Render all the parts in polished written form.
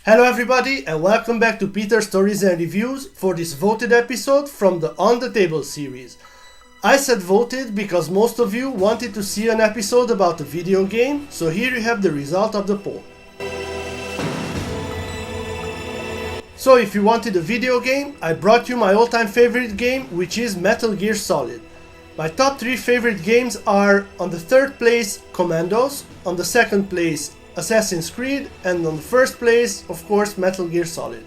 Hello everybody and welcome back to Peter's Stories and Reviews for this voted episode from the On the Table series. I said voted because most of you wanted to see an episode about a video game, so here you have the result of the poll. So if you wanted a video game, I brought you my all-time favorite game, which is Metal Gear Solid. My top 3 favorite games are on the third place Commandos, on the second place Assassin's Creed, and on the first place, of course, Metal Gear Solid.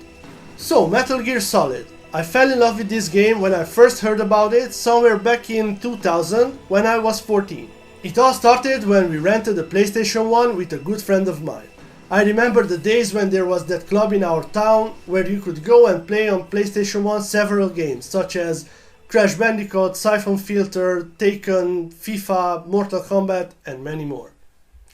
So, Metal Gear Solid. I fell in love with this game when I first heard about it, somewhere back in 2000, when I was 14. It all started when we rented a PlayStation 1 with a good friend of mine. I remember the days when there was that club in our town where you could go and play on PlayStation 1 several games, such as Crash Bandicoot, Siphon Filter, Taken, FIFA, Mortal Kombat, and many more.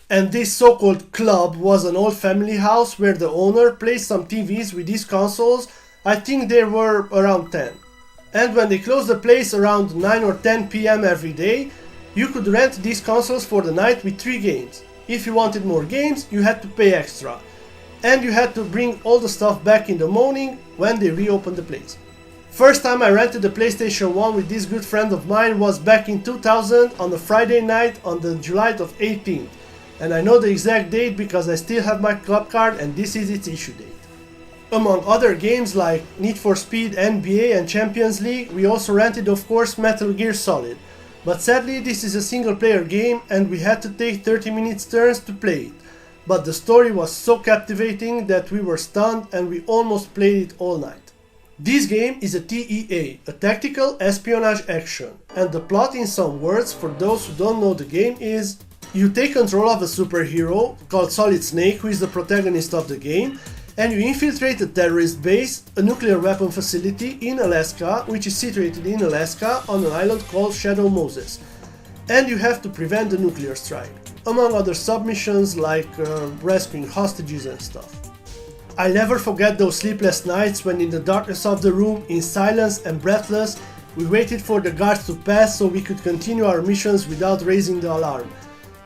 And this so-called club was an old family house where the owner placed some TVs with these consoles. I think there were around 10. And when they closed the place around 9 or 10 PM every day, you could rent these consoles for the night with 3 games. If you wanted more games, you had to pay extra. And you had to bring all the stuff back in the morning when they reopened the place. First time I rented the PlayStation 1 with this good friend of mine was back in 2000 on a Friday night on the July of 18th. And I know the exact date because I still have my club card and this is its issue date. Among other games like Need for Speed, NBA and Champions League, we also rented of course Metal Gear Solid. But sadly this is a single player game and we had to take 30 minutes turns to play it. But the story was so captivating that we were stunned and we almost played it all night. This game is a TEA, a tactical espionage action, and the plot in some words for those who don't know the game is: you take control of a superhero called Solid Snake, who is the protagonist of the game, and you infiltrate a terrorist base, a nuclear weapon facility in Alaska, which is situated in Alaska on an island called Shadow Moses. And you have to prevent the nuclear strike, among other submissions like rescuing hostages and stuff. I'll never forget those sleepless nights when in the darkness of the room, in silence and breathless, we waited for the guards to pass so we could continue our missions without raising the alarm.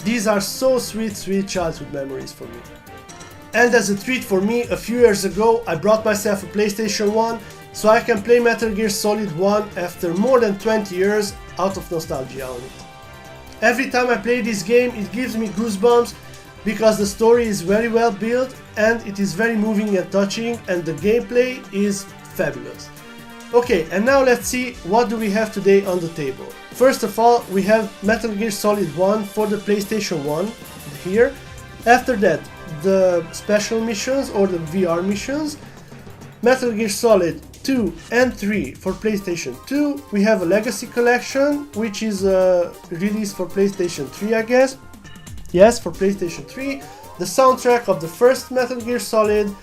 These are so sweet childhood memories for me. And as a treat for me, a few years ago I brought myself a PlayStation 1 so I can play Metal Gear Solid 1 after more than 20 years out of nostalgia on it. Every time I play this game it gives me goosebumps because the story is very well built and it is very moving and touching and the gameplay is fabulous. Okay, and now let's see what do we have today on the table. First of all, we have Metal Gear Solid 1 for the PlayStation 1 here. After that, the special missions or the VR missions. Metal Gear Solid 2 and 3 for PlayStation 2. We have a Legacy Collection, which is released for PlayStation 3, I guess. Yes, for PlayStation 3. The soundtrack of the first Metal Gear Solid,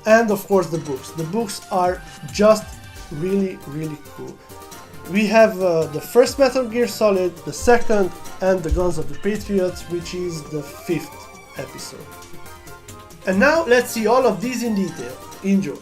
and of course the books. The books are just really cool. We have the first Metal Gear Solid, the second, and the Guns of the Patriots, which is the 5th episode. And now let's see all of these in detail. Enjoy!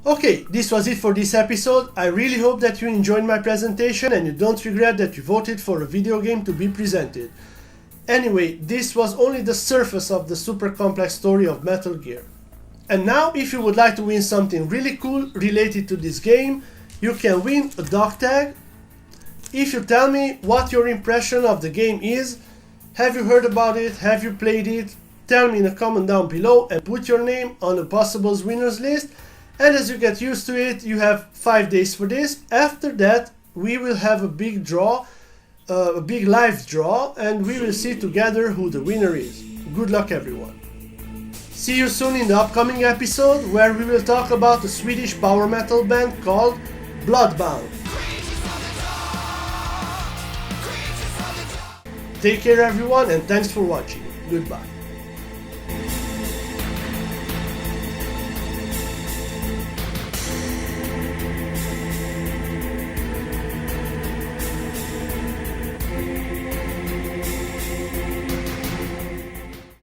Okay, this was it for this episode. I really hope that you enjoyed my presentation and you don't regret that you voted for a video game to be presented. Anyway, this was only the surface of the super complex story of Metal Gear. And now, if you would like to win something really cool related to this game, you can win a DogTag. If you tell me what your impression of the game is, have you heard about it, have you played it, tell me in a comment down below and put your name on the possible winners list. And as you get used to it, you have 5 days for this. After that, we will have a big draw, a big live draw, and we will see together who the winner is. Good luck everyone. See you soon in the upcoming episode where we will talk about a Swedish power metal band called Bloodbound. Take care everyone and thanks for watching. Goodbye.